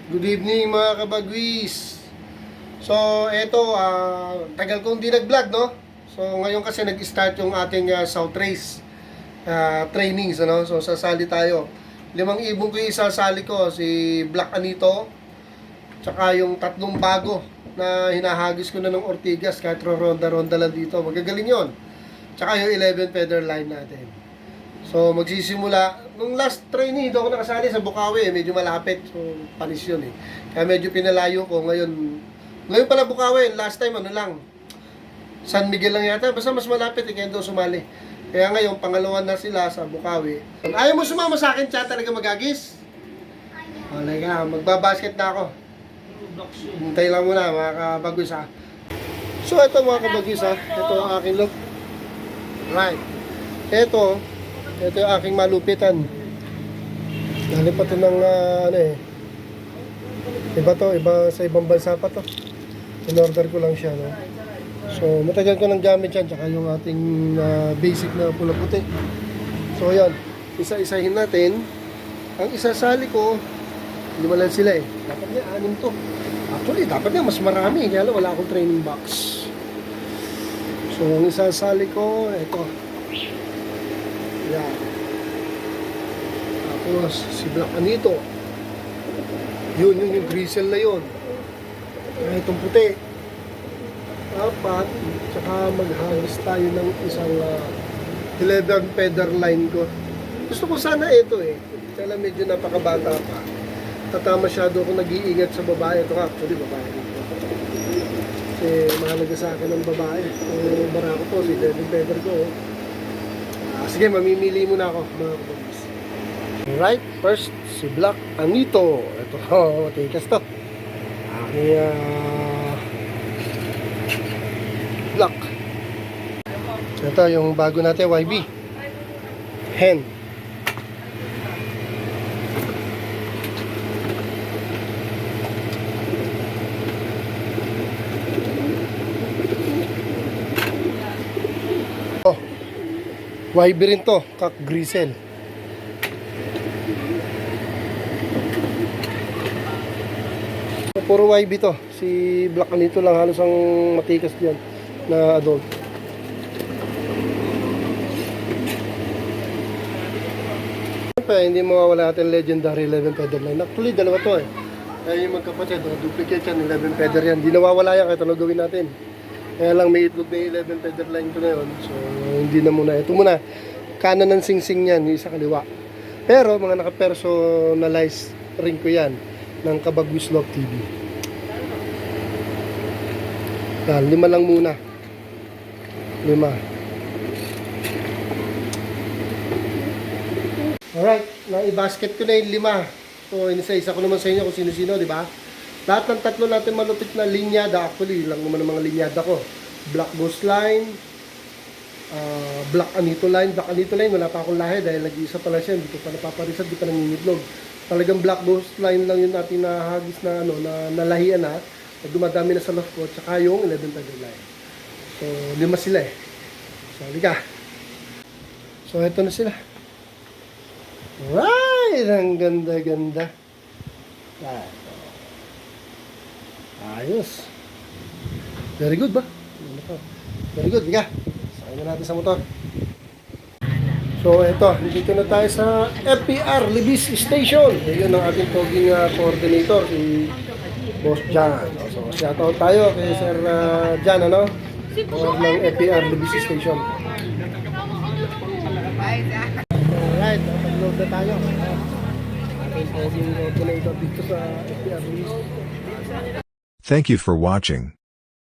Good evening mga kabagwis. So eto, tagal kong di nag-vlog, no? So ngayon kasi nag-start yung ating South Race trainings, ano? So sasali tayo. 5 ibon ko yung isasali ko, si Black Anito, tsaka yung 3 bago na hinahagis ko na ng Ortigas kahit ronda-ronda lang dito. Magagaling yon. Tsaka yung 11 feather line natin. So magsisimula, nung last training dito ako nakasali sa Bukawi, medyo malapit. So panis yun eh. Kaya medyo pinalayo ko ngayon pala Bukawi, last time ano lang, San Miguel lang yata, basta mas malapit eh, kaya doon sumali. Kaya ngayon pangalawa na sila sa Bukawi. Ayaw mo sumama sa akin, chat, talaga magagis? Alay ka, magbabasket na ako. Hintay lang muna mga kabagwis ha. So ito mga kabagwis ha, ito ang aking look. Right. Ito yung aking malupitan. Galing pa ito ng iba to, sa ibang bansa pa to. In-order ko lang siya, no? So matagal ko nang gamit yan, tsaka yung ating basic na pula puti. So yan, isa-isahin natin. Ang isasali ko, 5 lang sila eh. Dapat niya 6 to. Actually, dapat niya mas marami, kaya lang wala akong training box. So ang isasali ko, ito. Yan. Tapos, si Black Anito. Yung grisel na yun. Itong puti. Dapat, tsaka maghagis tayo ng isang 11 feather line ko. Gusto ko sana ito eh. Kaya lang medyo napakabata pa. Masyado ako nag-iingat sa babae. Ito actually babae dito. Kasi mahalaga sa akin ang babae. Kung barako to, si 11 feather ko. Sige, mamimili muna ako mga kapatid. Right, first, si Black Anito. Ito, matikas to. Aking Black. Ito, yung bago natin, YB. Hen. YB rin to, kak grisel. Puro YB to. Si Black Anito lang halos ang matikas diyan na adult. Hindi mawawala natin legendary 11 feather line. Actually, dalawa to eh. Kaya yung magkapatid, duplicate yan, 11 feather yan. Hindi nawawala yan kahit ano gawin natin. Kaya lang may itlog na 11 feather line ko na yun. So, hindi na muna. Ito muna. Kanan ng singsing yan, yung isa kaliwa. Pero, mga naka-personalize rin ko yan ng Kabagwis Love TV. Yan, 5 lang muna. 5. Alright, na-basket ko na yung 5. So, inisa-isa ko naman sa inyo kung sino-sino, di ba? Lahat ng 3 natin malupit na linyada, actually, lang naman ang mga linyada ko. Black Ghost Line, Black Anito Line. Black Anito Line, wala pa akong lahi dahil nag-iisa pa lang siya, hindi ko pa napaparisad, hindi pa nangingitlog. Talagang Black Ghost Line lang yung natin nahagis na, na nalahian na, dumadami na sa love ko, tsaka yung 11 feather line. So, 5 sila eh. So, halika. So, ito na sila. Right! Ang ganda-ganda. Ayos. Very good ba? Very good. Higa. Sakay na natin sa motor. So, ito. Dito na tayo sa FPR Libis Station. Ayun ang ating toging coordinator, si Boss Jan. So, shoutout tayo kay Sir Jan, ano? Or ng FPR Libis Station. Alright. Pag-load na tayo. Ating toging coordinator dito sa FPR Libis. Thank you for watching.